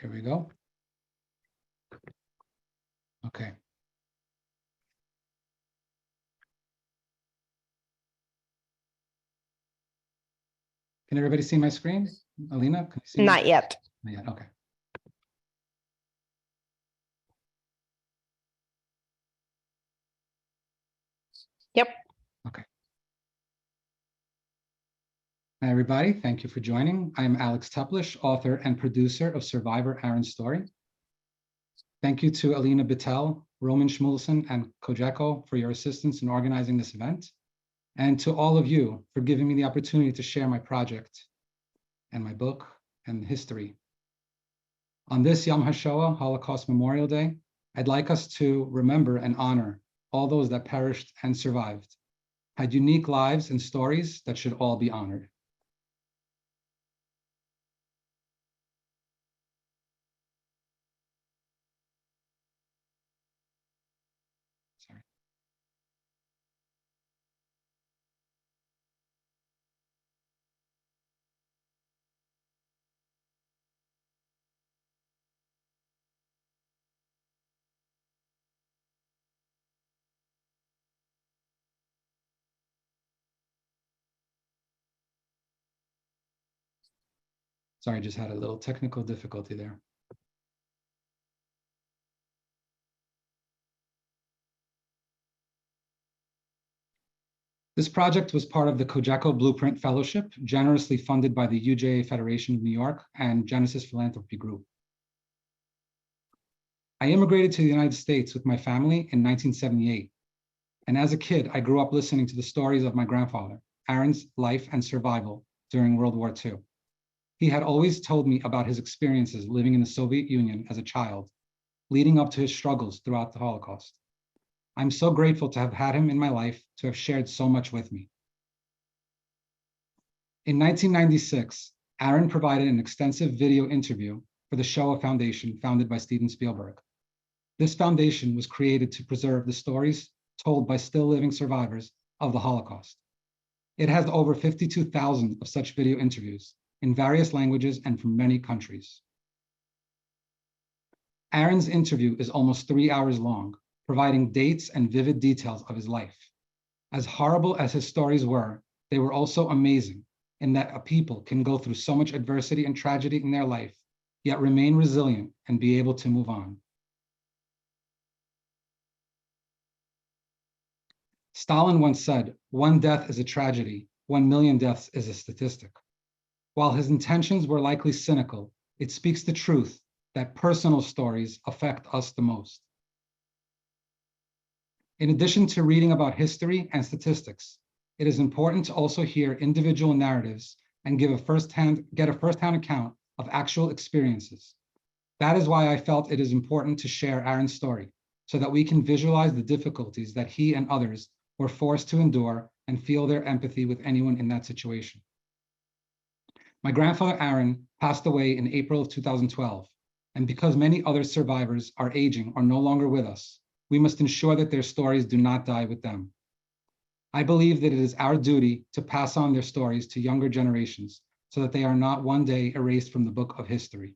Here we go. Okay. Can everybody see my screen? Alina, can you see? Not yet. Not yet, okay. Yep. Okay. Hi, everybody. Thank you for joining. I'm Alex Teplish, author and producer of Survivor Aron's Story. Thank you to Alina Bittel, Roman Schmulson, and COJECO for your assistance in organizing this event, and to all of you for giving me the opportunity to share my project and my book and history. On this Yom HaShoah, Holocaust Memorial Day, I'd like us to remember and honor all those that perished and survived, had unique lives and stories that should all be honored. Sorry. Sorry, I just had a little technical difficulty there. This project was part of the COJECO Blueprint Fellowship, generously funded by the UJA Federation of New York and Genesis Philanthropy Group. I immigrated to the United States with my family in 1978. And as a kid, I grew up listening to the stories of my grandfather, Aron's life and survival during World War II. He had always told me about his experiences living in the Soviet Union as a child, leading up to his struggles throughout the Holocaust. I'm so grateful to have had him in my life, to have shared so much with me. In 1996, Aron provided an extensive video interview for the Shoah Foundation, founded by Steven Spielberg. This foundation was created to preserve the stories told by still living survivors of the Holocaust. It has over 52,000 of such video interviews in various languages and from many countries. Aron's interview is almost 3 hours long, providing dates and vivid details of his life. As horrible as his stories were, they were also amazing in that a people can go through so much adversity and tragedy in their life, yet remain resilient and be able to move on. Stalin once said, "One death is a tragedy, 1 million deaths is a statistic." While his intentions were likely cynical, it speaks the truth that personal stories affect us the most. In addition to reading about history and statistics, it is important to also hear individual narratives and get a firsthand account of actual experiences. That is why I felt it is important to share Aron's story, so that we can visualize the difficulties that he and others were forced to endure and feel their empathy with anyone in that situation. My grandfather Aron passed away in April of 2012, and because many other survivors are aging or no longer with us, we must ensure that their stories do not die with them. I believe that it is our duty to pass on their stories to younger generations so that they are not one day erased from the book of history.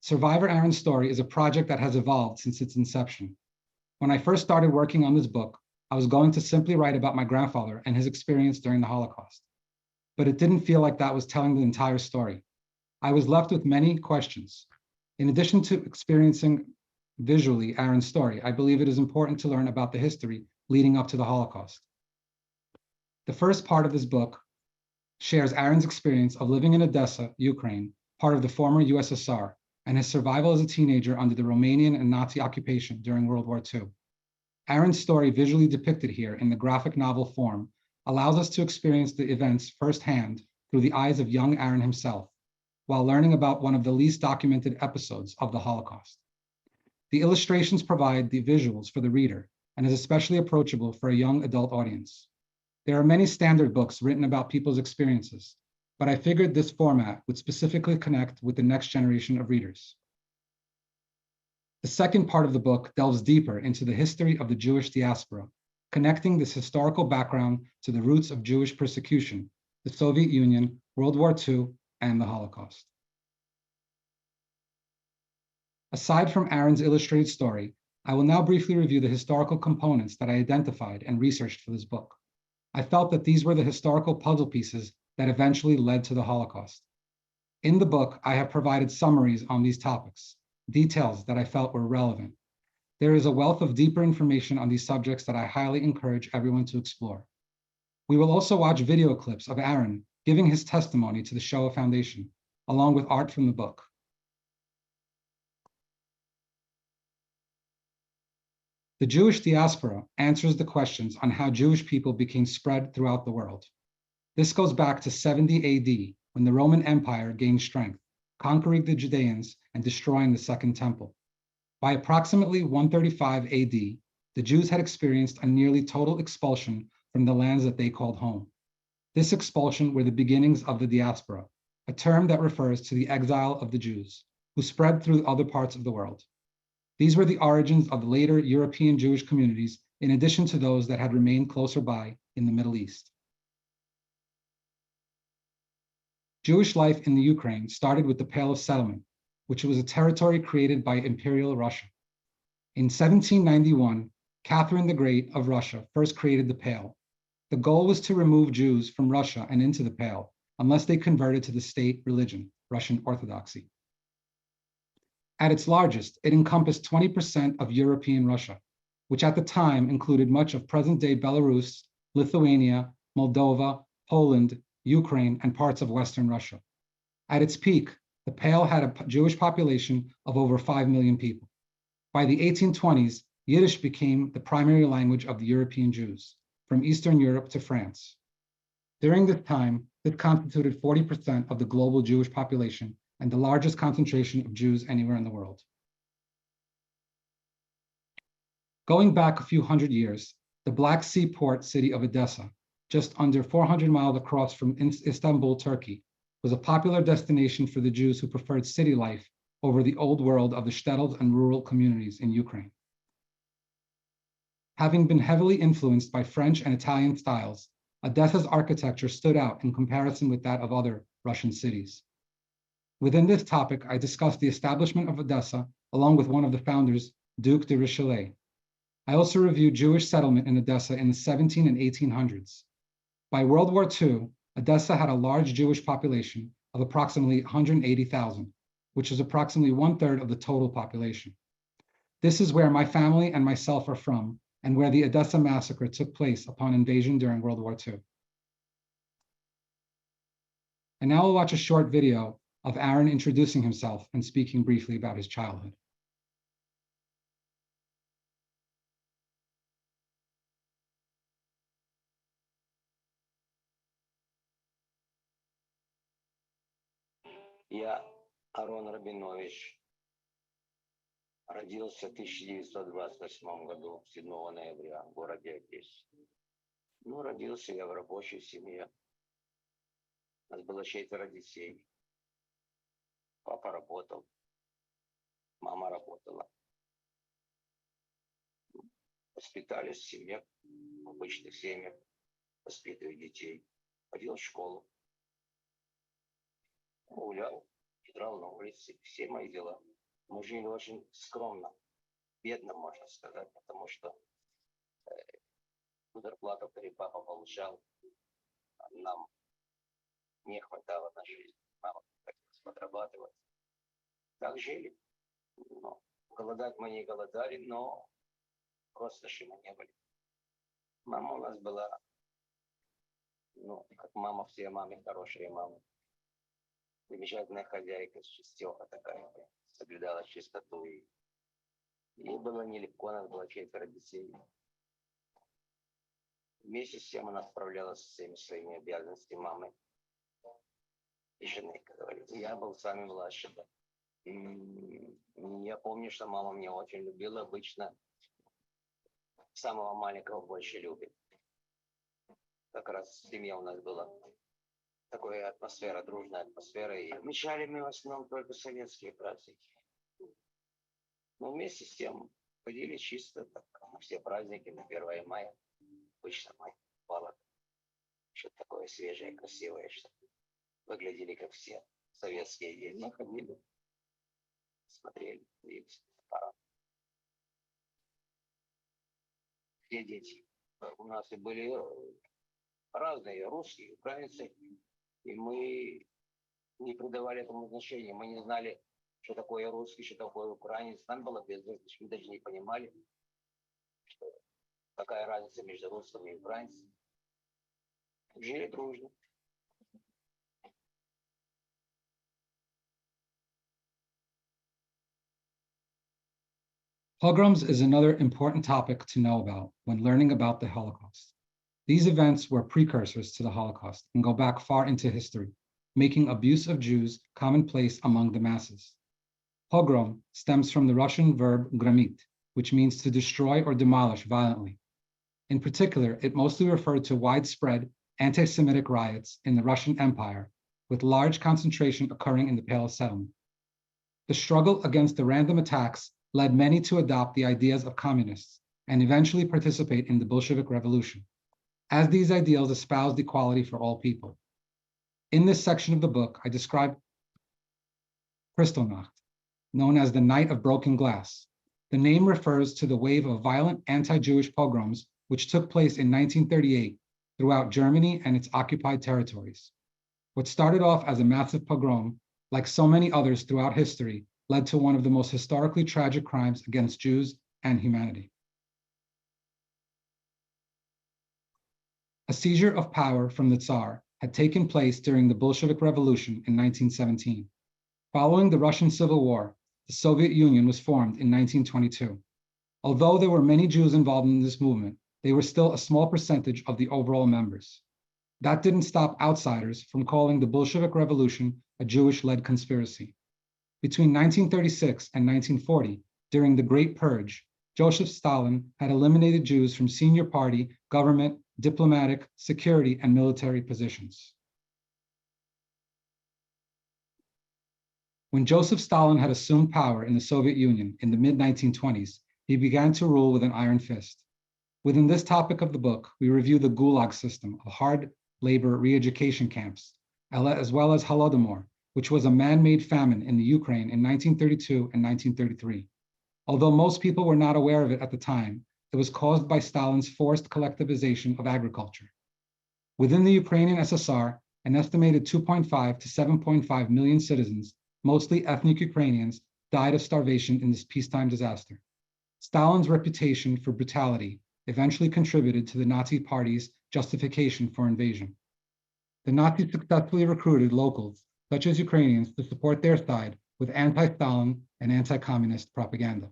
Survivor Aron's Story is a project that has evolved since its inception. When I first started working on this book, I was going to simply write about my grandfather and his experience during the Holocaust. But it didn't feel like that was telling the entire story. I was left with many questions. In addition to experiencing visually Aron's story, I believe it is important to learn about the history leading up to the Holocaust. The first part of this book shares Aron's experience of living in Odessa, Ukraine, part of the former USSR, and his survival as a teenager under the Romanian and Nazi occupation during World War II. Aron's story, visually depicted here in the graphic novel form, allows us to experience the events firsthand through the eyes of young Aron himself, while learning about one of the least documented episodes of the Holocaust. The illustrations provide the visuals for the reader and is especially approachable for a young adult audience. There are many standard books written about people's experiences, but I figured this format would specifically connect with the next generation of readers. The second part of the book delves deeper into the history of the Jewish diaspora, connecting this historical background to the roots of Jewish persecution, the Soviet Union, World War II, and the Holocaust. Aside from Aron's illustrated story, I will now briefly review the historical components that I identified and researched for this book. I felt that these were the historical puzzle pieces that eventually led to the Holocaust. In the book, I have provided summaries on these topics, details that I felt were relevant. There is a wealth of deeper information on these subjects that I highly encourage everyone to explore. We will also watch video clips of Aron giving his testimony to the Shoah Foundation, along with art from the book. The Jewish diaspora answers the questions on how Jewish people became spread throughout the world. This goes back to 70 AD, when the Roman Empire gained strength, conquering the Judeans and destroying the Second Temple. By approximately 135 AD, the Jews had experienced a nearly total expulsion from the lands that they called home. This expulsion were the beginnings of the diaspora, a term that refers to the exile of the Jews, who spread through other parts of the world. These were the origins of later European Jewish communities, in addition to those that had remained closer by in the Middle East. Jewish life in the Ukraine started with the Pale of Settlement, which was a territory created by Imperial Russia. In 1791, Catherine the Great of Russia first created the Pale. The goal was to remove Jews from Russia and into the Pale, unless they converted to the state religion, Russian Orthodoxy. At its largest, it encompassed 20% of European Russia, which at the time included much of present-day Belarus, Lithuania, Moldova, Poland, Ukraine, and parts of Western Russia. At its peak, the Pale had a Jewish population of over 5 million people. By the 1820s, Yiddish became the primary language of the European Jews, from Eastern Europe to France. During this time, it constituted 40% of the global Jewish population and the largest concentration of Jews anywhere in the world. Going back a few hundred years, the Black Sea port city of Odessa, just under 400 miles across from Istanbul, Turkey, was a popular destination for the Jews who preferred city life over the old world of the shtetls and rural communities in Ukraine. Having been heavily influenced by French and Italian styles, Odessa's architecture stood out in comparison with that of other Russian cities. Within this topic, I discussed the establishment of Odessa along with one of the founders, Duc de Richelieu. I also reviewed Jewish settlement in Odessa in the 1700s and 1800s. By World War II, Odessa had a large Jewish population of approximately 180,000, which is approximately 1/3 of the total population. This is where my family and myself are from, and where the Odessa massacre took place upon invasion during World War II. And now we'll watch a short video of Aron introducing himself and speaking briefly about his childhood. Я, Арон Рабинович, родился в 1928 году, 7 ноября, в городе Одессе. Родился я в рабочей семье. У нас было 4 детей. Папа работал, мама работала. Воспитались в семье, в обычных семьях, воспитывая детей. Ходил в школу. Гулял, играл на улице, все мои дела. Мы жили очень скромно, бедно, можно сказать, потому что зарплату, которую папа получал, нам не хватало на жизнь. Мама хотелось подрабатывать. Так жили. Голодать мы не голодали, но роскоши мы не были. Мама у нас была, как мама, все мамы, хорошие мамы. Замечательная хозяйка, чистеха такая, соблюдала чистоту. И ей было нелегко, нас было 4 детей. Вместе с тем она справлялась со всеми своими обязанностями мамы и жены, как говорится. Я был самый младший. Я помню, что мама меня очень любила. Обычно самого маленького больше любит. Как раз в семье у нас была такая атмосфера, дружная атмосфера. И отмечали мы в основном только советские праздники. Но вместе с тем ходили чисто так, на все праздники, на 1 мая. Обычно май бывало что-то такое свежее, красивое, что выглядели как все советские дети. Мы ходили, смотрели, двигались. Все дети. У нас и были разные, русские, украинцы, и мы не придавали этому значения. Мы не знали, что такое русский, что такое украинец. Нам было безразлично, мы даже не понимали, что какая разница между русскими и украинцами. Жили дружно. Pogroms is another important topic to know about when learning about the Holocaust. These events were precursors to the Holocaust and go back far into history, making abuse of Jews commonplace among the masses. Pogrom stems from the Russian verb gramit, which means to destroy or demolish violently. In particular, it mostly referred to widespread anti-Semitic riots in the Russian Empire, with large concentration occurring in the Pale Settlement. The struggle against the random attacks led many to adopt the ideas of communists and eventually participate in the Bolshevik Revolution, as these ideals espoused equality for all people. In this section of the book, I describe Kristallnacht, known as the Night of Broken Glass. The name refers to the wave of violent anti-Jewish pogroms which took place in 1938 throughout Germany and its occupied territories. What started off as a massive pogrom, like so many others throughout history, led to one of the most historically tragic crimes against Jews and humanity. A seizure of power from the Tsar had taken place during the Bolshevik Revolution in 1917. Following the Russian Civil War, the Soviet Union was formed in 1922. Although there were many Jews involved in this movement, they were still a small percentage of the overall members. That didn't stop outsiders from calling the Bolshevik Revolution a Jewish-led conspiracy. Between 1936 and 1940, during the Great Purge, Joseph Stalin had eliminated Jews from senior party, government, diplomatic, security, and military positions. When Joseph Stalin had assumed power in the Soviet Union in the mid-1920s, he began to rule with an iron fist. Within this topic of the book, we review the Gulag system of hard labor re-education camps, as well as Holodomor, which was a man-made famine in the Ukraine in 1932 and 1933. Although most people were not aware of it at the time, it was caused by Stalin's forced collectivization of agriculture. Within the Ukrainian SSR, an estimated 2.5 to 7.5 million citizens, mostly ethnic Ukrainians, died of starvation in this peacetime disaster. Stalin's reputation for brutality eventually contributed to the Nazi Party's justification for invasion. The Nazis successfully recruited locals, such as Ukrainians, to support their side with anti-Stalin and anti-communist propaganda.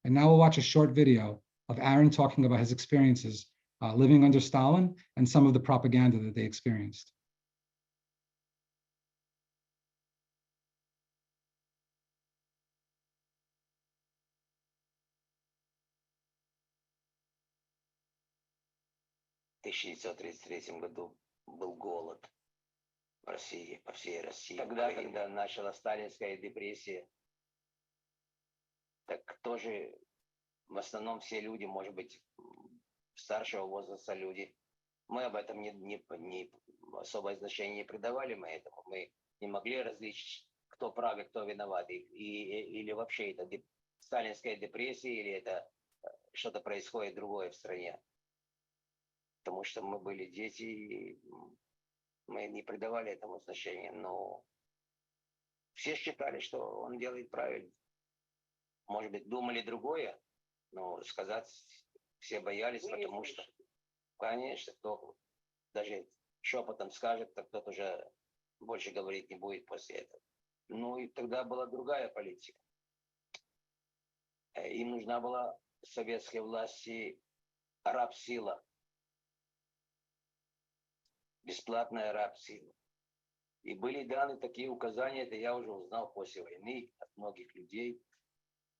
And now we'll watch a short video of Aron talking about his experiences living under Stalin and some of the propaganda that they experienced. В 1933 году был голод в России, по всей России. Тогда, когда началась сталинская депрессия, так тоже в основном все люди, может быть, старшего возраста люди, мы об этом не особое значение не придавали мы этому. Мы не могли различить, кто прав и кто виноват, или вообще это сталинская депрессия, или это что-то происходит другое в стране. Потому что мы были дети, и мы не придавали этому значения, но все считали, что он делает правильно. Может быть, думали другое, но сказать все боялись, потому что, конечно, кто даже шепотом скажет, так тот уже больше говорить не будет после этого. Ну и тогда была другая политика. Им нужна была советской власти рабсила. Бесплатная рабсила. И были даны такие указания, это я уже узнал после войны от многих людей,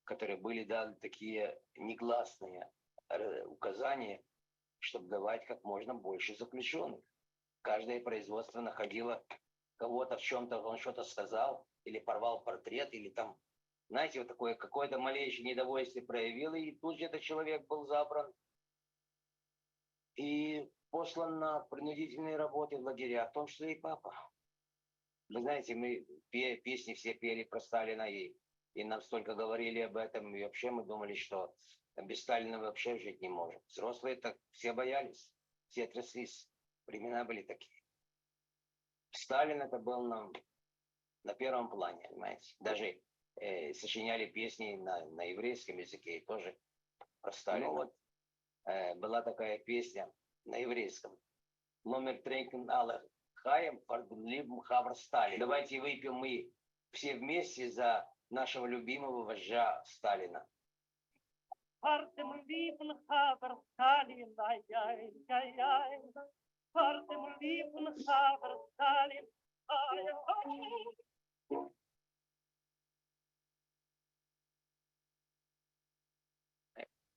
которые были даны такие негласные указания, чтобы давать как можно больше заключенных. Каждое производство находило кого-то в чем-то, он что-то сказал, или порвал портрет, или там, знаете, вот такое какое-то малейшее недовольствие проявил, и тут же этот человек был забран. и послан на принудительные работы в лагеря, в том числе и папа. Вы знаете, мы песни все пели про Сталина, и нам столько говорили об этом, и вообще мы думали, что без Сталина мы вообще жить не можем. Взрослые так все боялись, все тряслись. Времена были такие. Сталин это был нам на первом плане, понимаете. Даже сочиняли песни на еврейском языке, и тоже про Сталина. Ну вот, была такая песня на еврейском. Номер тренкен аллах хаем фардлибм хавр Сталин. Давайте выпьем мы все вместе за нашего любимого вождя Сталина. Фартем либн хавр Сталин, ай-яй-яй-яй. Фартем либн хавр Сталин, ай-яй-яй.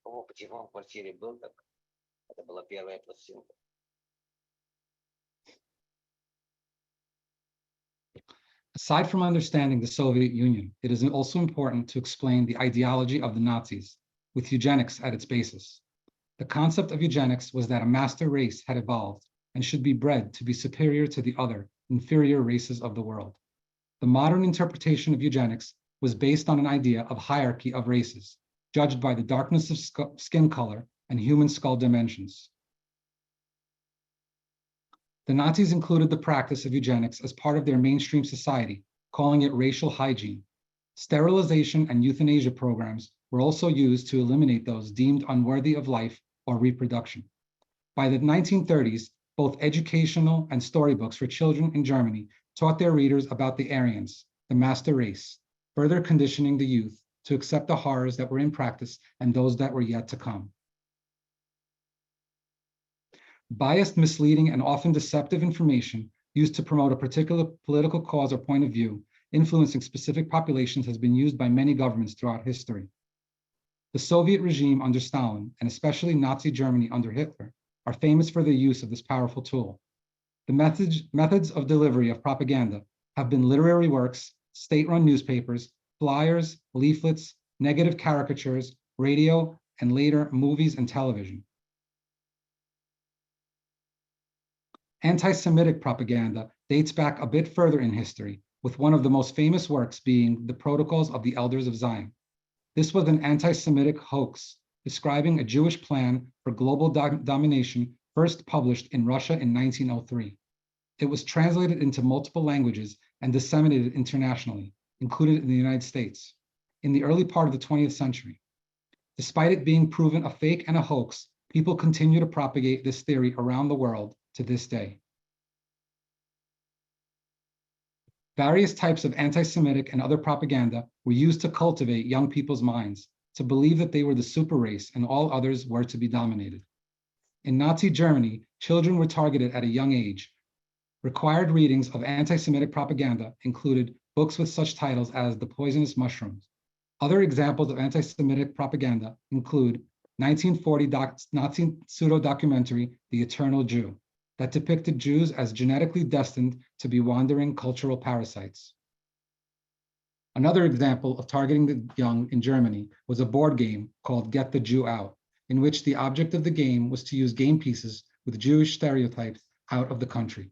В опыте в квартире был так. Это была первая пластинка. Aside from understanding the Soviet Union, it is also important to explain the ideology of the Nazis, with eugenics at its basis. The concept of eugenics was that a master race had evolved and should be bred to be superior to the other, inferior races of the world. The modern interpretation of eugenics was based on an idea of hierarchy of races, judged by the darkness of skin color and human skull dimensions. The Nazis included the practice of eugenics as part of their mainstream society, calling it racial hygiene. Sterilization and euthanasia programs were also used to eliminate those deemed unworthy of life or reproduction. By the 1930s, both educational and storybooks for children in Germany taught their readers about the Aryans, the master race, further conditioning the youth to accept the horrors that were in practice and those that were yet to come. Biased, misleading, and often deceptive information used to promote a particular political cause or point of view, influencing specific populations, has been used by many governments throughout history. The Soviet regime under Stalin, and especially Nazi Germany under Hitler, are famous for their use of this powerful tool. The methods of delivery of propaganda have been literary works, state-run newspapers, flyers, leaflets, negative caricatures, radio, and later movies and television. Anti-Semitic propaganda dates back a bit further in history, with one of the most famous works being the Protocols of the Elders of Zion. This was an anti-Semitic hoax describing a Jewish plan for global domination, first published in Russia in 1903. It was translated into multiple languages and disseminated internationally, including in the United States, in the early part of the 20th century. Despite it being proven a fake and a hoax, people continue to propagate this theory around the world to this day. Various types of anti-Semitic and other propaganda were used to cultivate young people's minds, to believe that they were the super race and all others were to be dominated. In Nazi Germany, children were targeted at a young age. Required readings of anti-Semitic propaganda included books with such titles as The Poisonous Mushrooms. Other examples of anti-Semitic propaganda include 1940 Nazi pseudo-documentary, The Eternal Jew, that depicted Jews as genetically destined to be wandering cultural parasites. Another example of targeting the young in Germany was a board game called Get the Jew Out, in which the object of the game was to use game pieces with Jewish stereotypes out of the country.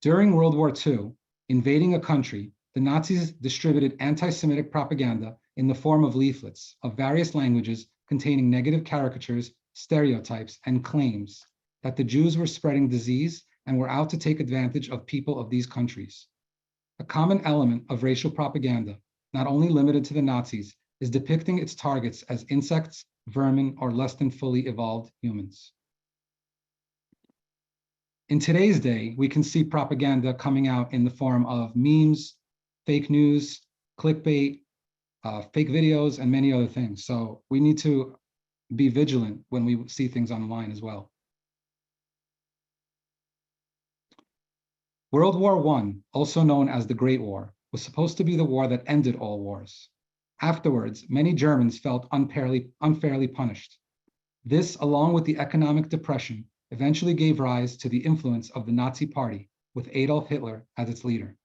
During World War II, invading a country, the Nazis distributed anti-Semitic propaganda in the form of leaflets of various languages containing negative caricatures, stereotypes, and claims that the Jews were spreading disease and were out to take advantage of people of these countries. A common element of racial propaganda, not only limited to the Nazis, is depicting its targets as insects, vermin, or less than fully evolved humans. In today's day, we can see propaganda coming out in the form of memes, fake news, clickbait, fake videos, and many other things. So we need to be vigilant when we see things online as well. World War I, also known as the Great War, was supposed to be the war that ended all wars. Afterwards, many Germans felt unfairly punished. This, along with the economic depression, eventually gave rise to the influence of the Nazi Party, with Adolf Hitler as its leader.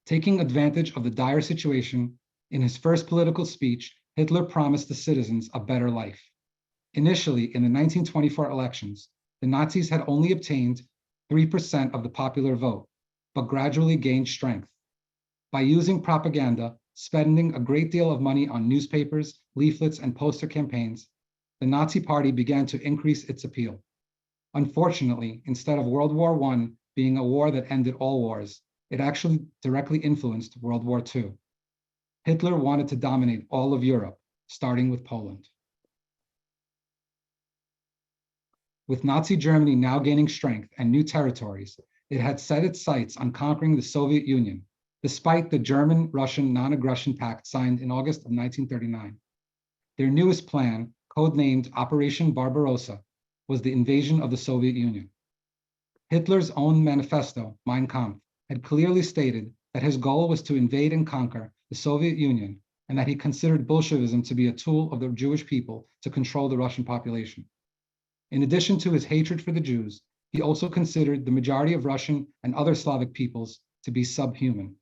Taking advantage of the dire situation In his first political speech, Hitler promised the citizens a better life. Initially, in the 1924 elections, the Nazis had only obtained 3% of the popular vote, but gradually gained strength. By using propaganda, spending a great deal of money on newspapers, leaflets, and poster campaigns, the Nazi Party began to increase its appeal. Unfortunately, instead of World War I being a war that ended all wars, it actually directly influenced World War II. Hitler wanted to dominate all of Europe, starting with Poland. With Nazi Germany now gaining strength and new territories, it had set its sights on conquering the Soviet Union, despite the German-Russian non-aggression pact signed in August of 1939. Their newest plan, codenamed Operation Barbarossa, was the invasion of the Soviet Union. Hitler's own manifesto, Mein Kampf, had clearly stated that his goal was to invade and conquer the Soviet Union, and that he considered Bolshevism to be a tool of the Jewish people to control the Russian population. In addition to his hatred for the Jews, he also considered the majority of Russian and other Slavic peoples to be subhuman.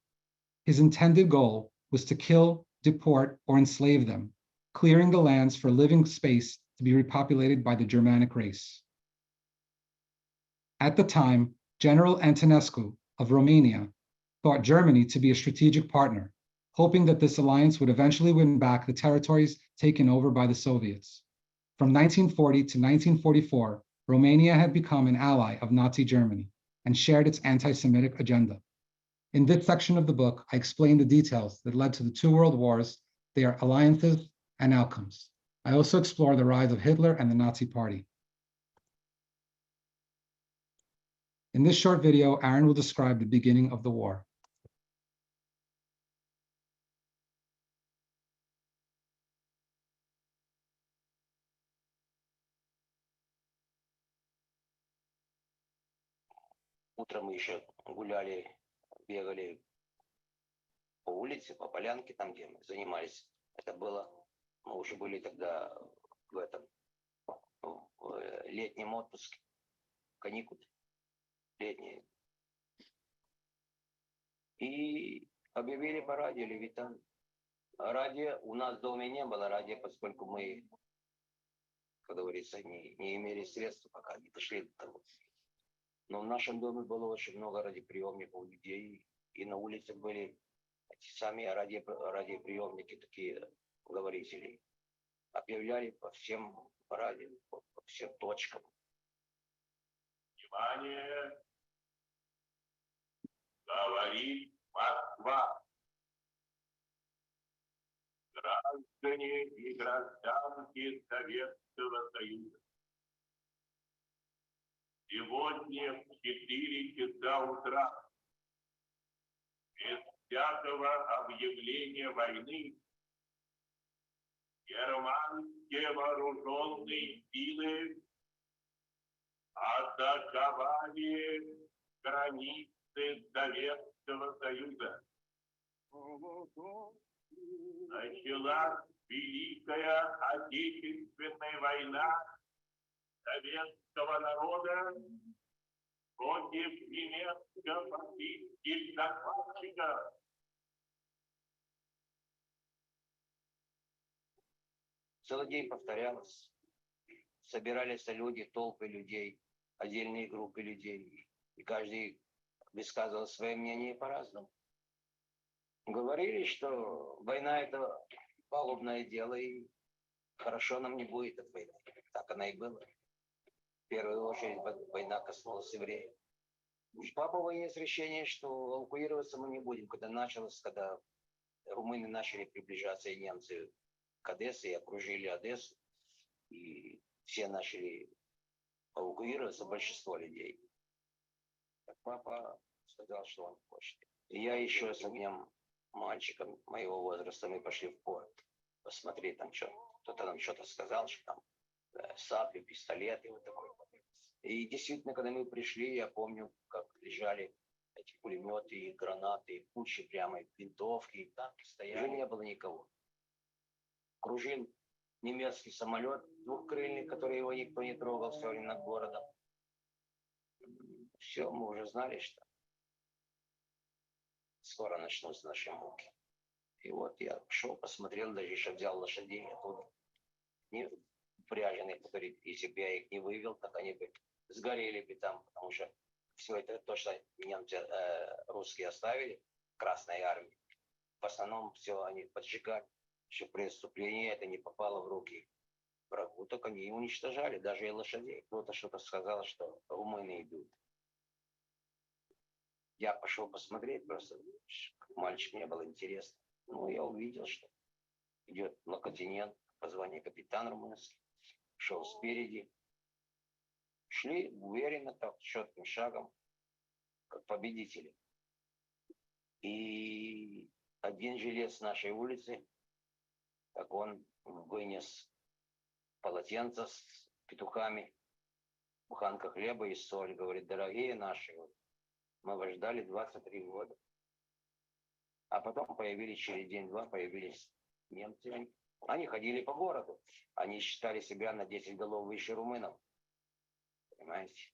His intended goal was to kill, deport, or enslave them, clearing the lands for living space to be repopulated by the Germanic race. At the time, General Antonescu of Romania thought Germany to be a strategic partner, hoping that this alliance would eventually win back the territories taken over by the Soviets. From 1940 to 1944, Romania had become an ally of Nazi Germany and shared its anti-Semitic agenda. In this section of the book, I explain the details that led to the two world wars, their alliances and outcomes. I also explore the rise of Hitler and the Nazi Party. In this short video, Aron will describe the beginning of the war. Утром мы еще гуляли, бегали по улице, по полянке, там, где мы занимались. Это было, мы уже были тогда в этом, в летнем отпуске, каникулы летние. И объявили по радио Левитан. Радио у нас в доме не было радио, поскольку мы, как говорится, не имели средств, пока не дошли до того. Но в нашем доме было очень много радиоприемников у людей, и на улицах были эти сами радиоприемники, такие говорители. Объявляли по всем радио, по всем точкам. Внимание! Говорит Москва. Граждане и гражданки Советского Союза. Сегодня в 4 часа утра, без всякого объявления войны, германские вооруженные силы атаковали границы Советского Союза. Началась Великая Отечественная война советского народа против немецко-фашистских захватчиков. Целый день повторялось. Собирались люди, толпы людей, отдельные группы людей. И каждый высказывал свое мнение по-разному. Говорили, что война – это пагубное дело, и хорошо нам не будет от войны. Так она и была. В первую очередь война коснулась евреев. Папа есть решение, что эвакуироваться мы не будем. Когда началось, когда румыны начали приближаться, и немцы к Одессе, и окружили Одессу, и все начали эвакуироваться, большинство людей. Так папа сказал, что он хочет. И я еще с одним мальчиком моего возраста, мы пошли в порт посмотреть там что. Кто-то нам что-то сказал, что там сапли, пистолеты, вот такой. И действительно, когда мы пришли, я помню, как лежали эти пулеметы, и гранаты, и кучи прямо, и винтовки, и танки стояли. Уже не было никого. Кружил немецкий самолет двухкрыльный, который его никто не трогал, все время над городом. Все, мы уже знали, что скоро начнутся наши муки. И вот я шел, посмотрел, даже еще взял лошадей оттуда, не упряженные, которые, если бы я их не вывел, так они бы сгорели бы там, потому что все это то, что немцы, русские оставили, Красной армии, в основном все они поджигали, что преступление это не попало в руки врагу, так они и уничтожали, даже и лошадей. Кто-то что-то сказал, что румыны идут. Я пошел посмотреть, просто как мальчик, мне было интересно. Ну, я увидел, что идет локотинент, по званию капитан румынский, шел спереди. Шли уверенно, так, четким шагом, как победители. И один жилец нашей улицы, как он вынес полотенце с петухами, буханка хлеба и соль. Говорит, дорогие наши, мы вас ждали 23 года. А потом появились, через день-два появились немцы. Они ходили по городу. Они считали себя на 10 голов выше румынов. Понимаете?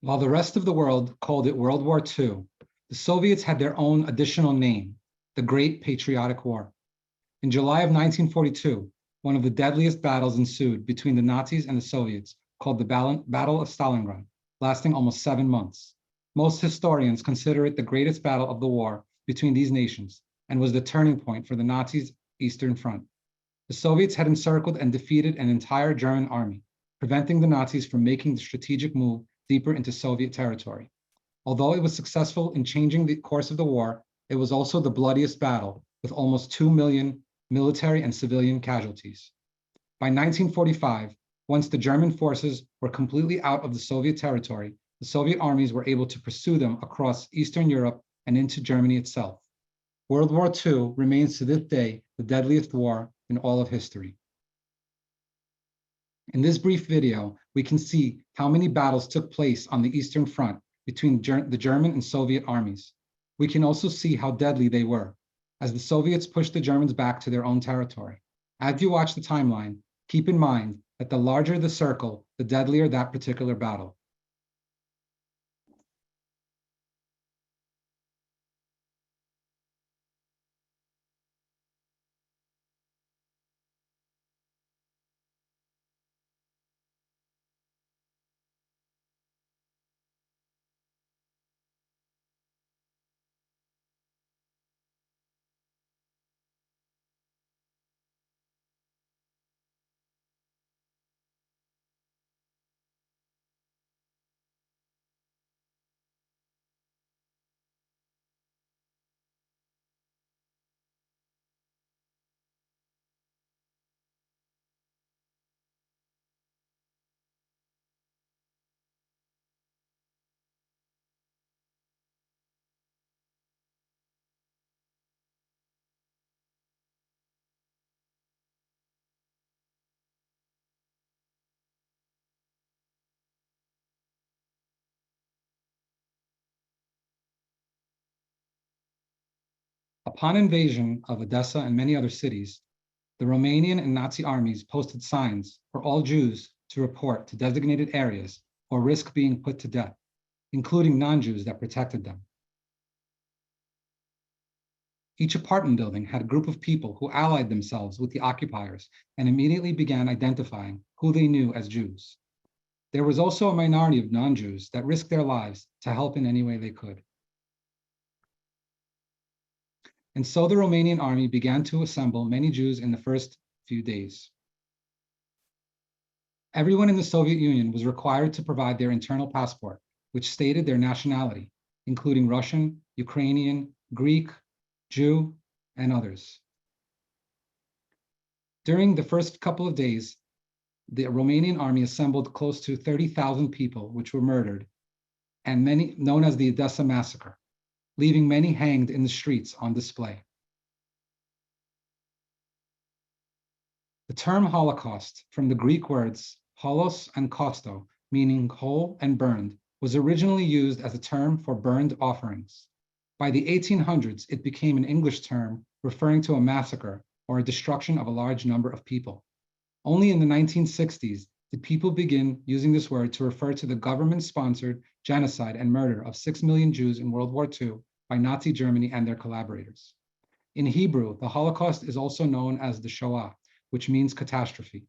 While the rest of the world called it World War II, the Soviets had their own additional name, the Great Patriotic War. In July of 1942, one of the deadliest battles ensued between the Nazis and the Soviets, called the Battle of Stalingrad, lasting almost 7 months. Most historians consider it the greatest battle of the war between these nations and was the turning point for the Nazis' Eastern Front. The Soviets had encircled and defeated an entire German army, preventing the Nazis from making the strategic move deeper into Soviet territory. Although it was successful in changing the course of the war, it was also the bloodiest battle, with almost 2 million military and civilian casualties. By 1945, once the German forces were completely out of the Soviet territory, the Soviet armies were able to pursue them across Eastern Europe and into Germany itself. World War II remains to this day the deadliest war in all of history. In this brief video, we can see how many battles took place on the Eastern Front between the German and Soviet armies. We can also see how deadly they were, as the Soviets pushed the Germans back to their own territory. As you watch the timeline, keep in mind that the larger the circle, the deadlier that particular battle. Upon invasion of Odessa and many other cities, the Romanian and Nazi armies posted signs for all Jews to report to designated areas or risk being put to death, including non-Jews that protected them. Each apartment building had a group of people who allied themselves with the occupiers and immediately began identifying who they knew as Jews. There was also a minority of non-Jews that risked their lives to help in any way they could. And so the Romanian army began to assemble many Jews in the first few days. Everyone in the Soviet Union was required to provide their internal passport, which stated their nationality, including Russian, Ukrainian, Greek, Jew, and others. During the first couple of days, the Romanian army assembled close to 30,000 people, which were murdered, and many known as the Odessa massacre, leaving many hanged in the streets on display. The term Holocaust, from the Greek words holos and kosto, meaning whole and burned, was originally used as a term for burned offerings. By the 1800s, it became an English term referring to a massacre or a destruction of a large number of people. Only in the 1960s did people begin using this word to refer to the government-sponsored genocide, and murder of 6 million Jews in World War II by Nazi Germany and their collaborators. In Hebrew, the Holocaust is also known as the Shoah, which means catastrophe.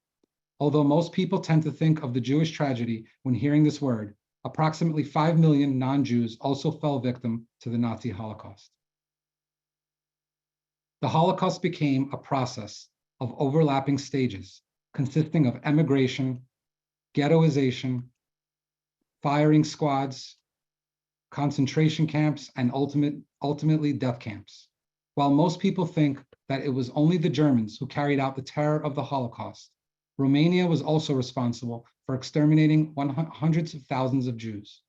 Although most people tend to think of the Jewish tragedy when hearing this word, approximately 5 million non-Jews also fell victim to the Nazi Holocaust. The Holocaust became a process of overlapping stages consisting of emigration, ghettoization, firing squads, concentration camps, and ultimately death camps. While most people think that it was only the Germans who carried out the terror of the Holocaust, Romania was also responsible for exterminating hundreds of thousands of Jews.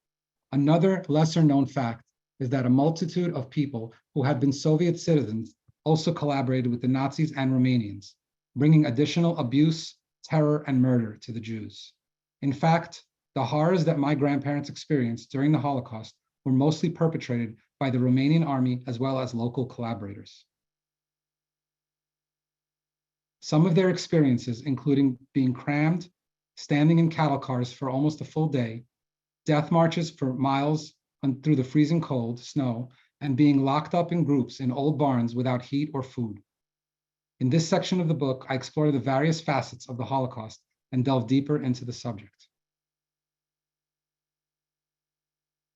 Another lesser-known fact is that a multitude of people who had been Soviet citizens also collaborated with the Nazis and Romanians, bringing additional abuse, terror, and murder to the Jews. In fact, the horrors that my grandparents experienced during the Holocaust were mostly perpetrated by the Romanian army as well as local collaborators. Some of their experiences, including being crammed, standing in cattle cars for almost a full day, death marches for miles through the freezing cold, snow, and being locked up in groups in old barns without heat or food. In this section of the book, I explore the various facets of the Holocaust and delve deeper into the subject.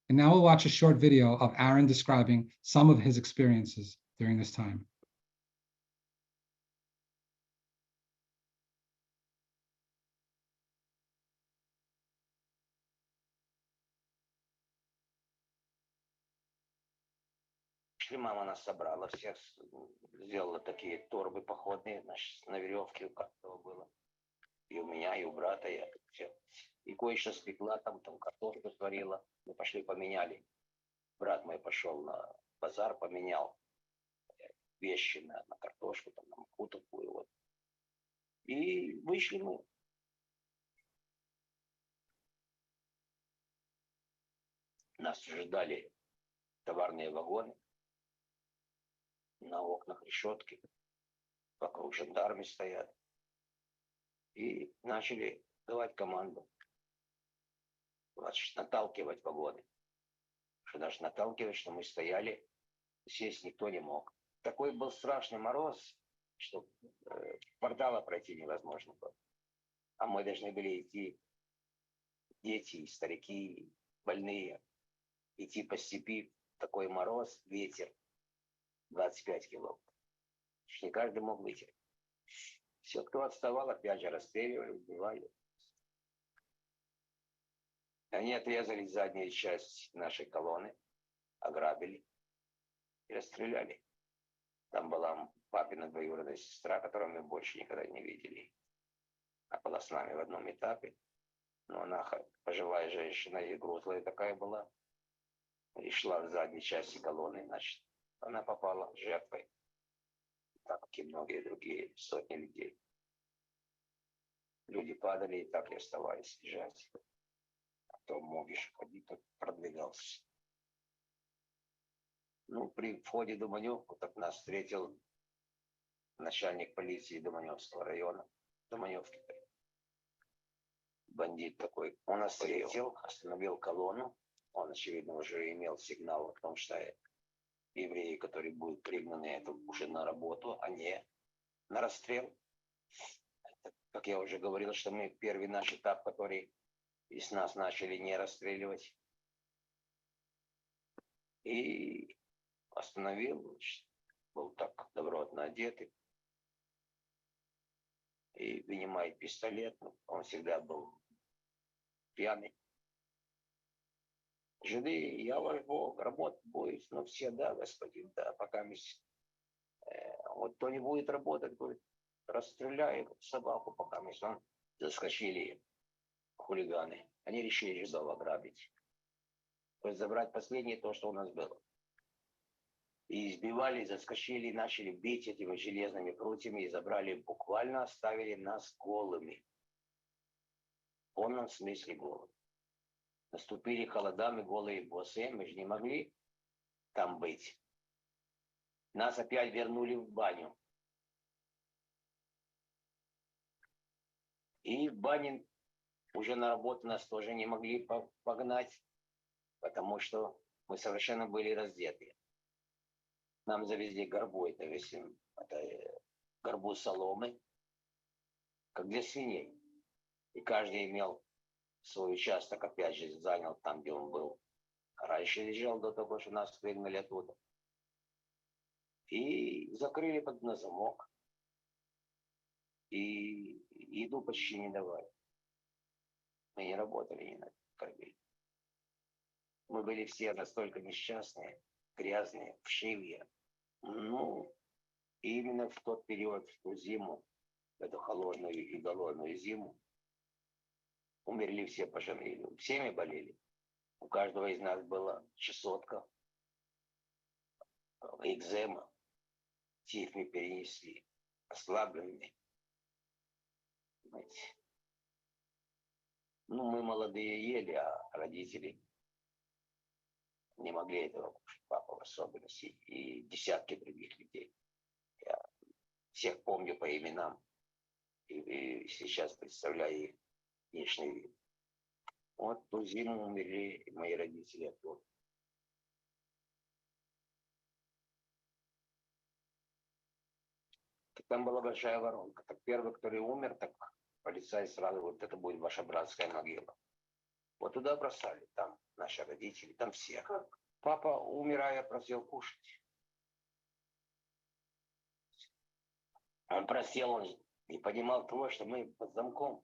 And now we'll watch a short video of Aron describing some of his experiences during this time. Мама нас собрала всех, сделала такие торбы походные, значит, на веревке у каждого было. И у меня, и у брата, и все. И кое-что спекла, там картошку сварила. Мы пошли поменяли. Брат мой пошел на базар, поменял вещи на картошку, там, на муку такую вот. И вышли мы. Нас уже ждали товарные вагоны. На окнах решетки, вокруг жандармы стоят. И начали давать команду. Значит, наталкивать вагоны. Что даже наталкивать, что мы стояли, сесть никто не мог. Такой был страшный мороз, что квартала пройти невозможно было. А мы должны были идти, дети, старики, больные, идти по степи, такой мороз, ветер. 25 километров. Не каждый мог выйти. Все, кто отставал, опять же расстреливали, убивали. Они отрезали заднюю часть нашей колонны, ограбили и расстреляли. Там была папина двоюродная сестра, которую мы больше никогда не видели. Она была с нами в одном этапе. Но она пожилая женщина и грузлая такая была. И шла в задней части колонны, значит. Она попала жертвой, так как и многие другие сотни людей. Люди падали и так и оставались лежать. А кто мог еще ходить, тот продвигался. Ну, при входе в Думаневку так нас встретил начальник полиции Думаневского района. Думаневки. Бандит такой. Он нас встретил, остановил колонну. Он, очевидно, уже имел сигнал о том, что евреи, которые будут пригнаны, это уже на работу, а не на расстрел. Это, как я уже говорил, что мы первый наш этап, который из нас начали не расстреливать. И остановил, был так добротно одетый. И вынимает пистолет. Он всегда был пьяный. Жиды, я ваш Бог, работать будет, но все, да, господин, да, пока вот кто не будет работать, говорит, расстреляет собаку, пока он заскочили хулиганы. Они решили жидов ограбить. То есть забрать последнее то, что у нас было. И избивали, заскочили, начали бить этими железными прутьями и забрали, буквально оставили нас голыми. В полном смысле голыми. Наступили холодами, голые боссы, мы же не могли там быть. Нас опять вернули в баню. И в бане уже на работу нас тоже не могли погнать. потому что мы совершенно были раздеты. Нам завезли горбу, это горбу соломы, как для свиней. И каждый имел свой участок, опять же, занял там, где он был. Раньше лежал до того, что нас выгнали оттуда. И закрыли на замок. И еду почти не давали. Мы не работали, не кормили. Мы были все настолько несчастные, грязные, вшивые. Ну, и именно в тот период, в ту зиму, эту холодную и голодную зиму, умерли все, пожалели. Всеми болели. У каждого из нас была чесотка, экзема. Все их мы перенесли, ослабленные. Понимаете? Ну, мы молодые ели, а родители не могли этого кушать, папа в особенности, и десятки других людей. Я всех помню по именам, и сейчас представляю их внешний вид. Вот ту зиму умерли мои родители оттуда. Там была большая воронка. Так первый, который умер, так полицай сразу, вот это будет ваша братская могила. Вот туда бросали, там наши родители, там все. Папа, умирая, просил кушать. Он просил, он не понимал того, что мы под замком.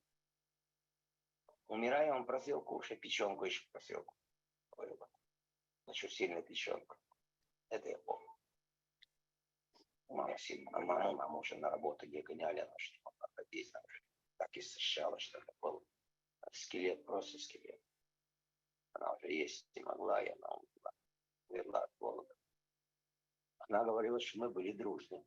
Умирая, он просил кушать, печенку еще просил. Очень сильная печенка. Это я помню. Мама сильно, мама уже на работу не гоняли, она что ходить, она уже так истощала, что это был скелет, просто скелет. Она уже есть не могла, и она умерла от голода. Она говорила, что мы были дружны.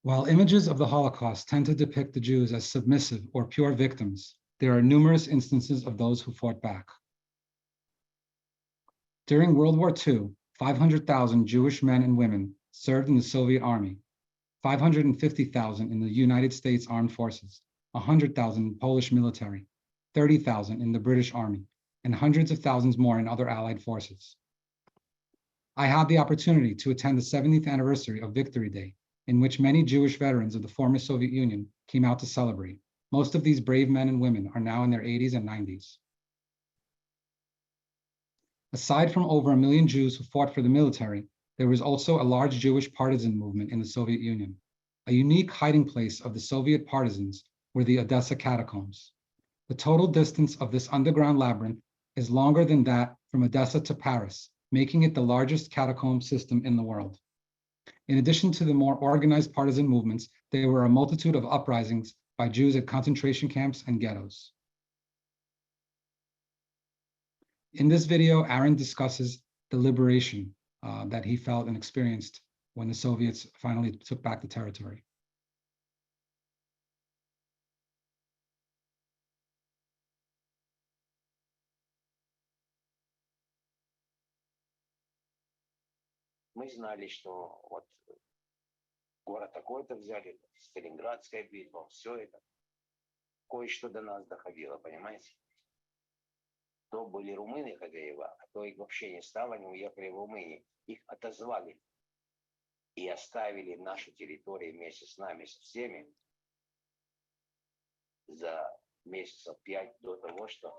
While images of the Holocaust tend to depict the Jews as submissive or pure victims, there are numerous instances of those who fought back. During World War II, 500,000 Jewish men and women served in the Soviet Army, 550,000 in the United States Armed Forces, 100,000 in Polish military, 30,000 in the British Army, and hundreds of thousands more in other Allied forces. I had the opportunity to attend the 70th anniversary of Victory Day, in which many Jewish veterans of the former Soviet Union came out to celebrate. Most of these brave men and women are now in their 80s and 90s. Aside from over 1 million Jews who fought for the military, there was also a large Jewish partisan movement in the Soviet Union. A unique hiding place of the Soviet partisans were the Odessa catacombs. The total distance of this underground labyrinth is longer than that from Odessa to Paris, making it the largest catacomb system in the world. In addition to the more organized partisan movements, there were a multitude of uprisings by Jews at concentration camps and ghettos. In this video, Aron discusses the liberation that he felt and experienced when the Soviets finally took back the territory. Мы знали, что вот город такой-то взяли, Сталинградская битва, все это. Кое-что до нас доходило, понимаете? То были румыны хозяева, а то их вообще не стало, они уехали в Румынию. Их отозвали и оставили нашу территорию вместе с нами, со всеми, за месяцев 5 до того, что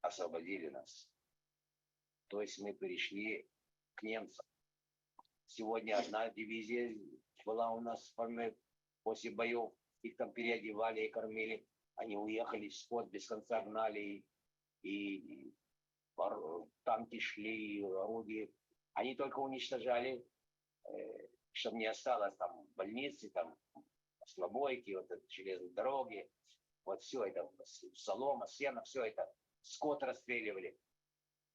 освободили нас. То есть мы перешли к немцам. Сегодня одна дивизия была у нас после боев, их там переодевали и кормили. Они уехали, скот без конца гнали, и танки шли, и орудия. Они только уничтожали, чтобы не осталось там больницы, там слабойки, вот это, железные дороги, вот все это, солома, сено, все это, скот расстреливали.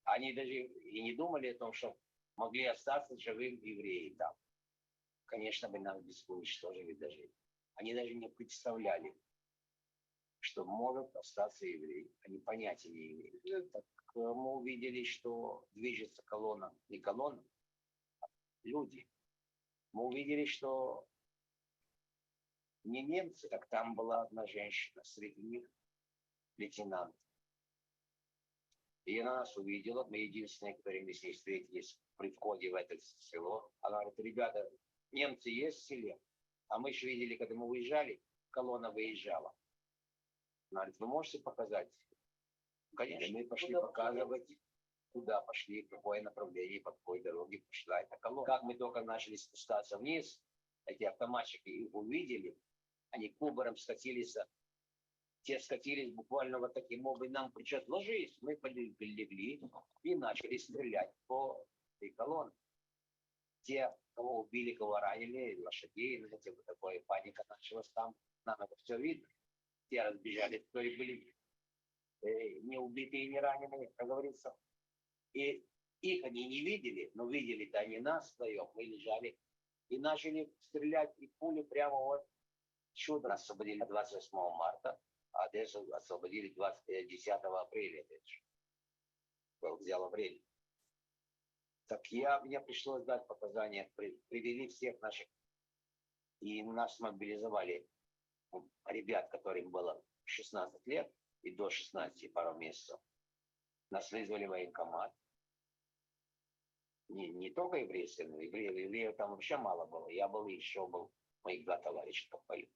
Они даже и не думали о том, что могли остаться живым евреи там. Конечно бы нас без уничтожили даже. Они даже не представляли. что может остаться еврей. Они понятия не имеют. Так мы увидели, что движется колонна, не колонна, а люди. Мы увидели, что не немцы, так там была одна женщина, среди них лейтенант. И она нас увидела, мы единственные, которые мы с ней встретились при входе в это село. Она говорит: ребята, немцы есть в селе? А мы еще видели, когда мы выезжали, колонна выезжала. Она говорит: вы можете показать? Конечно, мы пошли показывать, куда пошли, в какое направление, по какой дороге пошла эта колонна. Как мы только начали спускаться вниз, эти автоматчики их увидели, они кубарем скатились. Те скатились буквально вот таким образом, нам кричат: ложись. Мы легли и начали стрелять по этой колонне. Те, кого убили, кого ранили, лошадей, знаете, вот такая паника началась там, нам это все видно. Те разбежались, которые были не убитые, не раненые, как говорится. И их они не видели, но видели-то они нас вдвоем. Мы лежали и начали стрелять, и пули прямо вот чудо освободили 28 марта. А Одессу освободили 10 апреля. Взял апрель. Так мне пришлось дать показания. Привели всех наших. И нас мобилизовали ребят, которым было 16 лет и до 16 пару месяцев. Нас вызвали в военкомат. Не только еврейские, но евреев там вообще мало было. Я был и еще был, моих 2 товарища попали.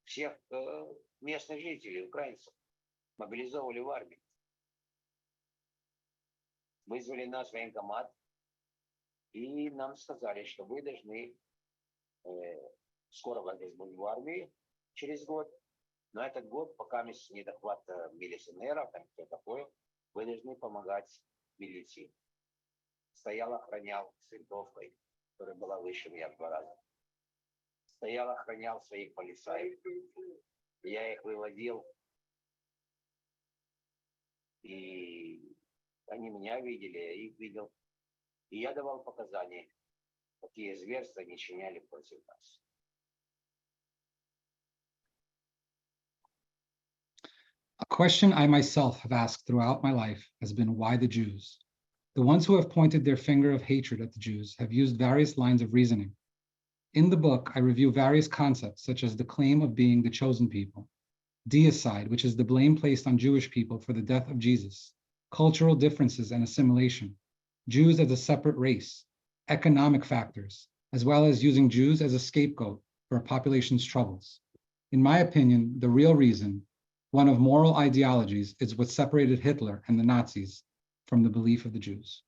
Всех местных жителей, украинцев, мобилизовали в армию. Вызвали нас в военкомат, и нам сказали, что вы должны, скоро вас будет в армии, через год, но этот год, пока недохват милиционеров, там все такое, вы должны помогать милиции. Стоял, охранял с винтовкой, которая была выше меня в 2 раза. Стоял, охранял своих полицаев. Я их выводил. И они меня видели, я их видел. И я давал показания, какие зверства они чиняли против нас. A question I myself have asked throughout my life has been, why the Jews? The ones who have pointed their finger of hatred at the Jews have used various lines of reasoning. In the book, I review various concepts, such as the claim of being the chosen people, deicide, which is the blame placed on Jewish people for the death of Jesus, cultural differences and assimilation, Jews as a separate race, economic factors, as well as using Jews as a scapegoat for a population's troubles. In my opinion, the real reason, one of moral ideologies, is what separated Hitler and the Nazis from the belief of the Jews.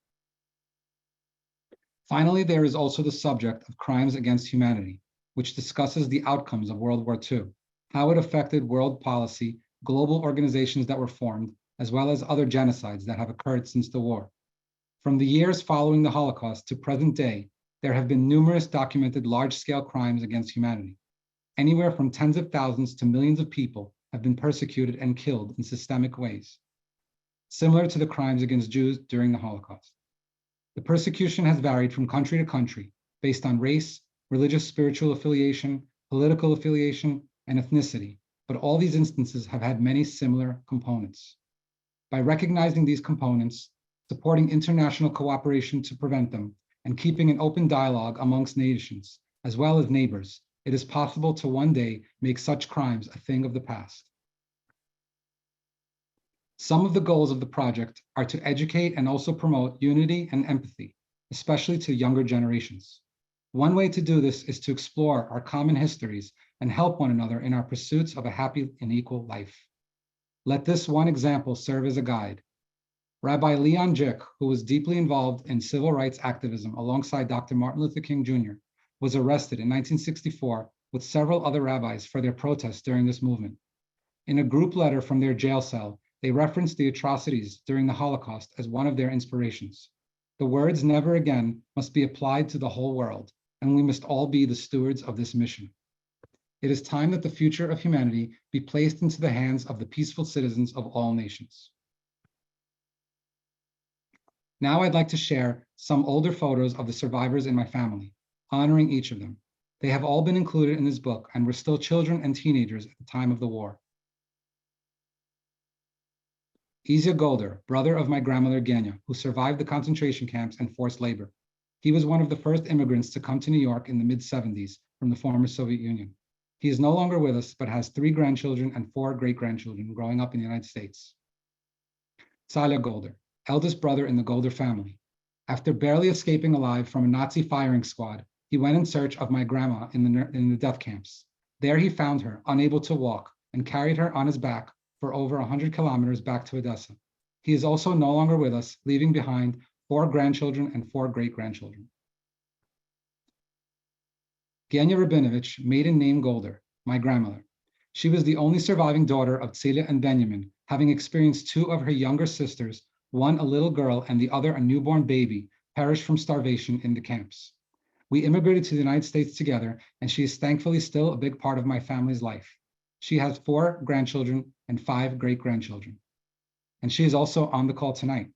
Finally, there is also the subject of crimes against humanity, which discusses the outcomes of World War II, how it affected world policy, global organizations that were formed, as well as other genocides that have occurred since the war. From the years following the Holocaust to present day, there have been numerous documented large-scale crimes against humanity. Anywhere from tens of thousands to millions of people have been persecuted and killed in systemic ways, similar to the crimes against Jews during the Holocaust. The persecution has varied from country to country based on race, religious, spiritual affiliation, political affiliation, and ethnicity, but all these instances have had many similar components. By recognizing these components, supporting international cooperation to prevent them, and keeping an open dialogue amongst nations, as well as neighbors, it is possible to one day make such crimes a thing of the past. Some of the goals of the project are to educate and also promote unity and empathy, especially to younger generations. One way to do this is to explore our common histories and help one another in our pursuits of a happy and equal life. Let this one example serve as a guide. Rabbi Leon Jick, who was deeply involved in civil rights activism alongside Dr. Martin Luther King Jr., was arrested in 1964 with several other rabbis for their protests during this movement. In a group letter from their jail cell, they referenced the atrocities during the Holocaust as one of their inspirations. The words "never again" must be applied to the whole world, and we must all be the stewards of this mission. It is time that the future of humanity be placed into the hands of the peaceful citizens of all nations. Now I'd like to share some older photos of the survivors in my family, honoring each of them. They have all been included in this book and were still children and teenagers at the time of the war. Izia Golder, brother of my grandmother Genya, who survived the concentration camps and forced labor. He was one of the first immigrants to come to New York in the mid-70s from the former Soviet Union. He is no longer with us, but has 3 grandchildren and 4 great-grandchildren growing up in the United States. Salya Golder, eldest brother in the Golder family. After barely escaping alive from a Nazi firing squad, he went in search of my grandma in the death camps. There he found her, unable to walk, and carried her on his back for over 100 kilometers back to Odessa. He is also no longer with us, leaving behind 4 grandchildren and 4 great-grandchildren. Genya Rabinovich, maiden name Golder, my grandmother. She was the only surviving daughter of Celia and Benjamin, having experienced 2 of her younger sisters, one a little girl and the other a newborn baby, perished from starvation in the camps. We immigrated to the United States together, and she is thankfully still a big part of my family's life. She has 4 grandchildren and 5 great-grandchildren. And she is also on the call tonight.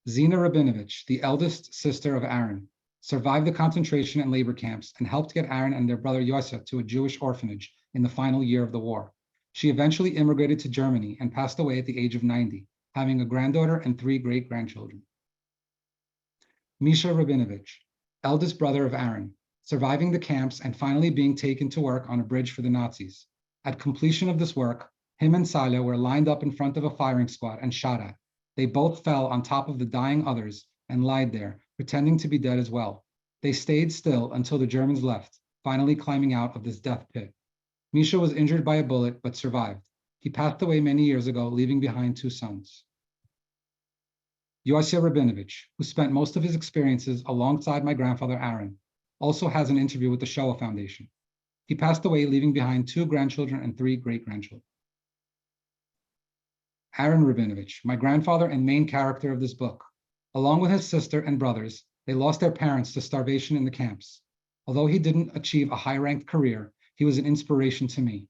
Zina Rabinovich, the eldest sister of Aron, survived the concentration and labor camps and helped get Aron and their brother Yosef to a Jewish orphanage in the final year of the war. She eventually immigrated to Germany and passed away at the age of 90, having a granddaughter and 3 great-grandchildren. Misha Rabinovich, eldest brother of Aron, surviving the camps and finally being taken to work on a bridge for the Nazis. At completion of this work, him and Salya were lined up in front of a firing squad and shot at. They both fell on top of the dying others and lied there, pretending to be dead as well. They stayed still until the Germans left, finally climbing out of this death pit. Misha was injured by a bullet, but survived. He passed away many years ago, leaving behind 2 sons. Yosef Rabinovich, who spent most of his experiences alongside my grandfather Aron, also has an interview with the Shoah Foundation. He passed away, leaving behind 2 grandchildren and 3 great-grandchildren. Aron Rabinovich, my grandfather and main character of this book. Along with his sister and brothers, they lost their parents to starvation in the camps. Although he didn't achieve a high-ranked career, he was an inspiration to me.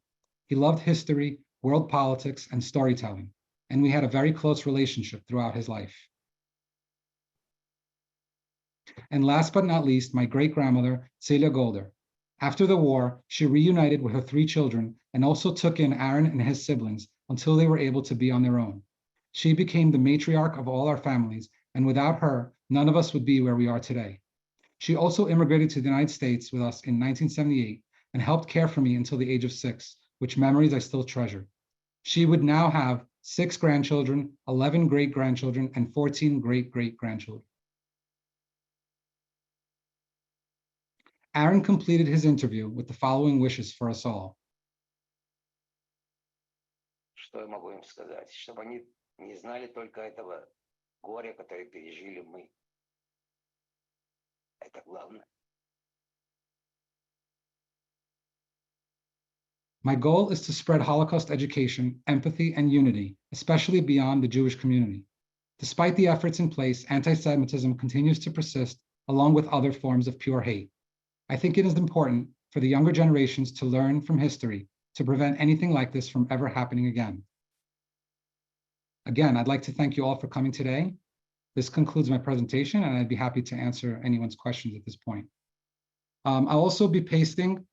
He loved history, world politics, and storytelling, and we had a very close relationship throughout his life. And last but not least, my great-grandmother, Celia Golder. After the war, she reunited with her 3 children and also took in Aron and his siblings until they were able to be on their own. She became the matriarch of all our families, and without her, none of us would be where we are today. She also immigrated to the United States with us in 1978 and helped care for me until the age of 6, which memories I still treasure. She would now have 6 grandchildren, 11 great-grandchildren, and 14 great-great-grandchildren. Aron completed his interview with the following wishes for us all. Что я могу им сказать? Чтобы они не знали только этого горя, которое пережили мы. Это главное. My goal is to spread Holocaust education, empathy, and unity, especially beyond the Jewish community. Despite the efforts in place, anti-Semitism continues to persist, along with other forms of pure hate. I think it is important for the younger generations to learn from history to prevent anything like this from ever happening again. Again, I'd like to thank you all for coming today. This concludes my presentation, and I'd be happy to answer anyone's questions at this point. I'll also be pasting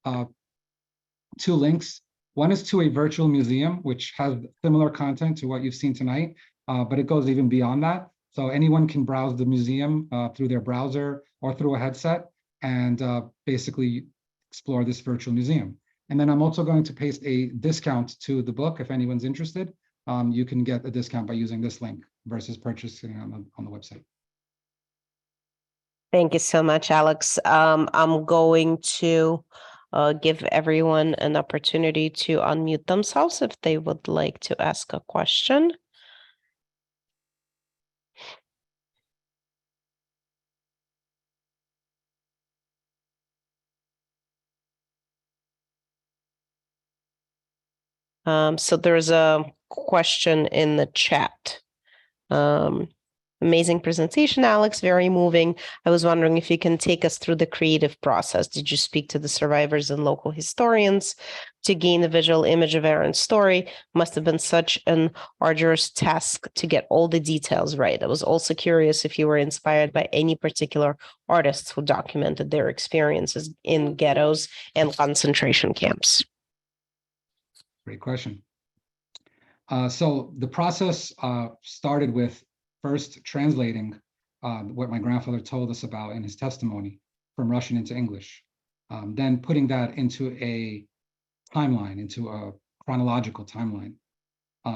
2 links. One is to a virtual museum, which has similar content to what you've seen tonight, but it goes even beyond that. So anyone can browse the museum through their browser or through a headset and basically explore this virtual museum. And then I'm also going to paste a discount to the book. If anyone's interested, you can get a discount by using this link versus purchasing on the website. Thank you so much, Alex. I'm going to give everyone an opportunity to unmute themselves if they would like to ask a question. So there's a question in the chat. Amazing presentation, Alex, very moving. I was wondering if you can take us through the creative process. Did you speak to the survivors and local historians? to gain a visual image of Aron's story must have been such an arduous task to get all the details right. I was also curious if you were inspired by any particular artists who documented their experiences in ghettos and concentration camps. Great question. So the process started with first translating what my grandfather told us about in his testimony from Russian into English, then putting that into a timeline, into a chronological timeline.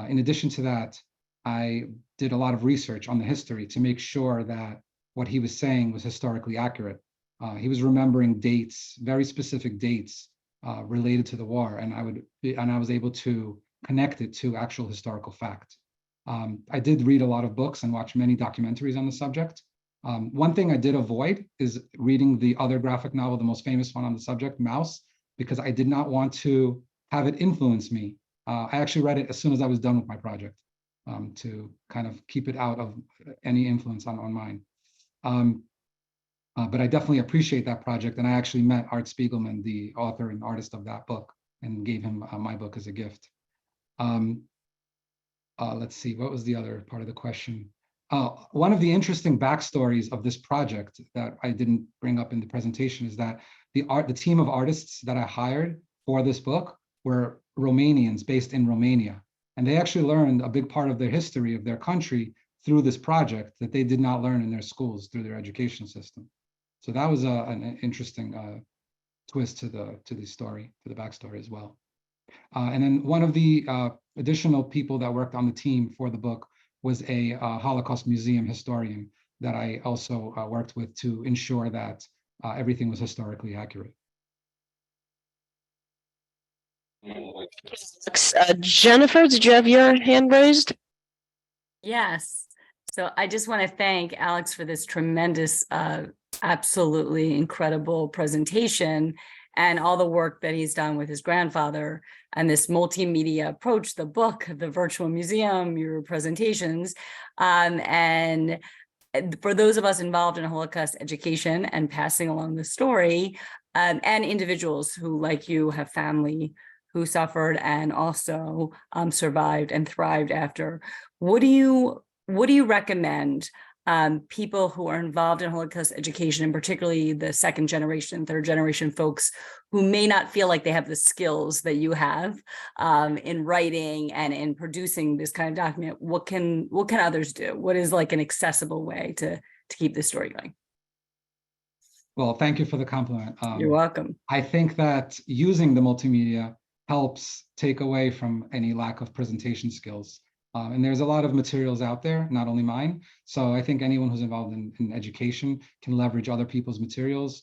In addition to that, I did a lot of research on the history to make sure that what he was saying was historically accurate. He was remembering dates, very specific dates related to the war, and I was able to connect it to actual historical fact. I did read a lot of books and watch many documentaries on the subject. One thing I did avoid is reading the other graphic novel, the most famous one on the subject, Mouse, because I did not want to have it influence me. I actually read it as soon as I was done with my project to kind of keep it out of any influence on mine. But I definitely appreciate that project. And I actually met Art Spiegelman, the author and artist of that book, and gave him my book as a gift. Let's see, what was the other part of the question? One of the interesting backstories of this project that I didn't bring up in the presentation is that the team of artists that I hired for this book were Romanians based in Romania. And they actually learned a big part of their history of their country through this project that they did not learn in their schools through their education system. So that was an interesting twist to the story, to the backstory as well. And then one of the additional people that worked on the team for the book was a Holocaust museum historian that I also worked with to ensure that everything was historically accurate. Jennifer, did you have your hand raised? Yes. So I just want to thank Alex for this tremendous, absolutely incredible presentation and all the work that he's done with his grandfather and this multimedia approach, the book, the virtual museum, your presentations. And for those of us involved in Holocaust education and passing along the story, and individuals who, like you, have family who suffered and also survived and thrived after, what do you recommend people who are involved in Holocaust education, and particularly the second generation, third generation folks who may not feel like they have the skills that you have in writing and in producing this kind of document? What can others do? What is like an accessible way to keep this story going? Well, thank you for the compliment. You're welcome. I think that using the multimedia helps take away from any lack of presentation skills. And there's a lot of materials out there, not only mine. So I think anyone who's involved in education can leverage other people's materials,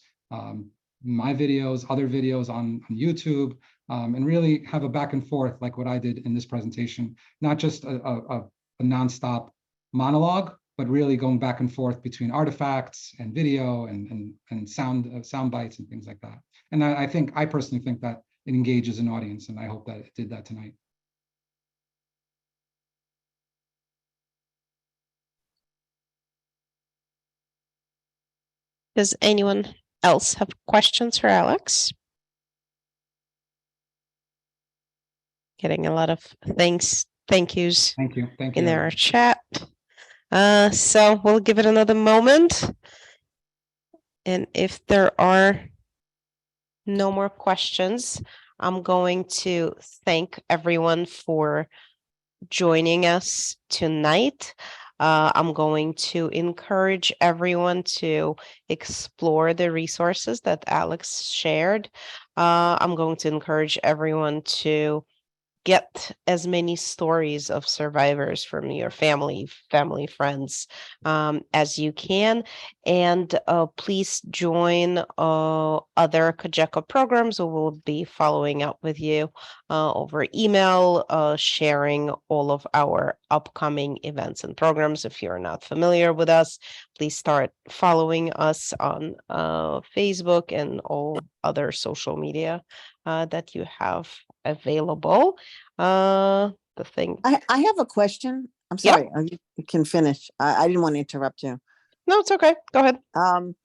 my videos, other videos on YouTube, and really have a back and forth like what I did in this presentation, not just a nonstop monologue, but really going back and forth between artifacts and video and sound bites and things like that. And I personally think that it engages an audience, and I hope that it did that tonight. Does anyone else have questions for Alex? Getting a lot of thank yous. Thank you. In our chat. So we'll give it another moment. And if there are no more questions, I'm going to thank everyone for joining us tonight. I'm going to encourage everyone to explore the resources that Alex shared. I'm going to encourage everyone to get as many stories of survivors from your family, friends, as you can. And please join other COJECO programs who will be following up with you over email, sharing all of our upcoming events and programs. If you're not familiar with us, please start following us on Facebook and all other social media that you have available. I have a question. I'm Yeah. sorry. You can finish. I didn't want to interrupt you. No, it's okay. Go ahead. I'm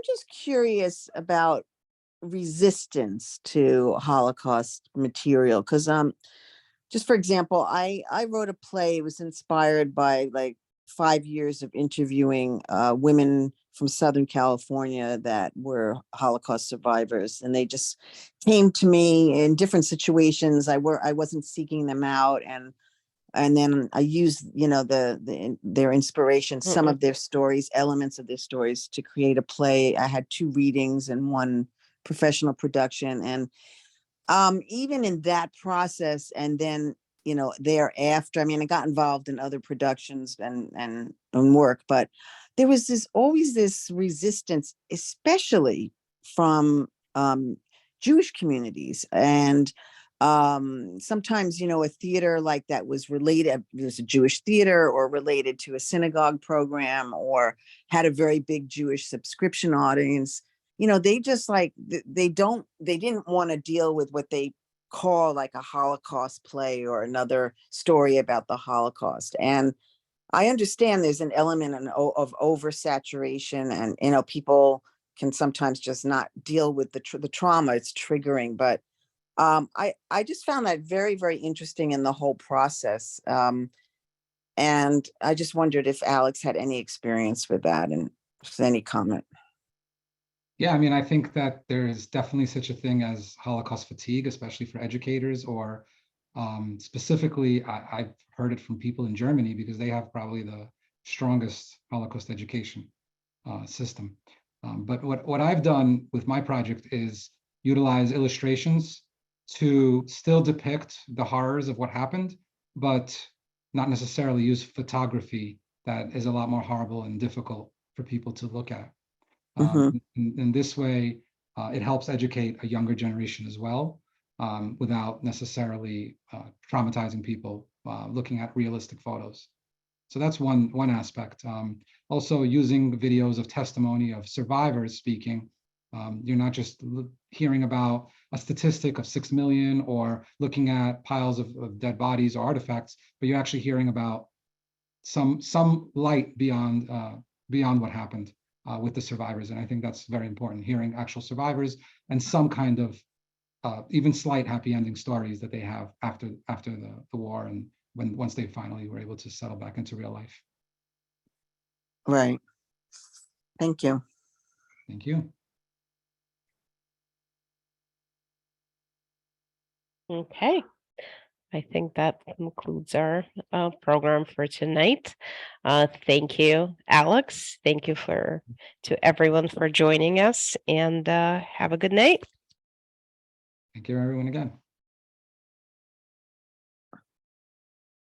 just curious about resistance to Holocaust material? Because just for example, I wrote a play. It was inspired by like 5 years of interviewing women from Southern California that were Holocaust survivors, and they just came to me in different situations. I wasn't seeking them out, and then I used, you know, their inspiration, some of their stories, elements of their stories, to create a play. I had 2 readings and 1 professional production, and even in that process, and then, you know, thereafter, I mean, I got involved in other productions and work, but there was always this resistance, especially from Jewish communities. And sometimes, you know, a theater like that was related, it was a Jewish theater or related to a synagogue program or had a very big Jewish subscription audience. You know, they just like, they didn't want to deal with what they call like a Holocaust play or another story about the Holocaust. And I understand there's an element of oversaturation, and, you know, people can sometimes just not deal with the trauma. It's triggering, but I just found that very, very interesting in the whole process. And I just wondered if Alex had any experience with that, and just any comment. Yeah, I mean, I think that there is definitely such a thing as Holocaust fatigue, especially for educators, or specifically, I've heard it from people in Germany because they have probably the strongest Holocaust education system. But what I've done with my project is utilize illustrations to still depict the horrors of what happened, but not necessarily use photography that is a lot more horrible and difficult for people to look at. In this way, it helps educate a younger generation as well, without necessarily traumatizing people looking at realistic photos. So that's one aspect. Also, using videos of testimony of survivors speaking. You're not just hearing about a statistic of 6 million or looking at piles of dead bodies or artifacts, but you're actually hearing about some light beyond what happened with the survivors. And I think that's very important, hearing actual survivors and some kind of even slight happy ending stories that they have after the war, and once they finally were able to settle back into real life. Right. Thank you. Thank you. Okay. I think that concludes our program for tonight. Thank you, Alex. Thank you to everyone for joining us, and have a good night. Thank you, everyone, again.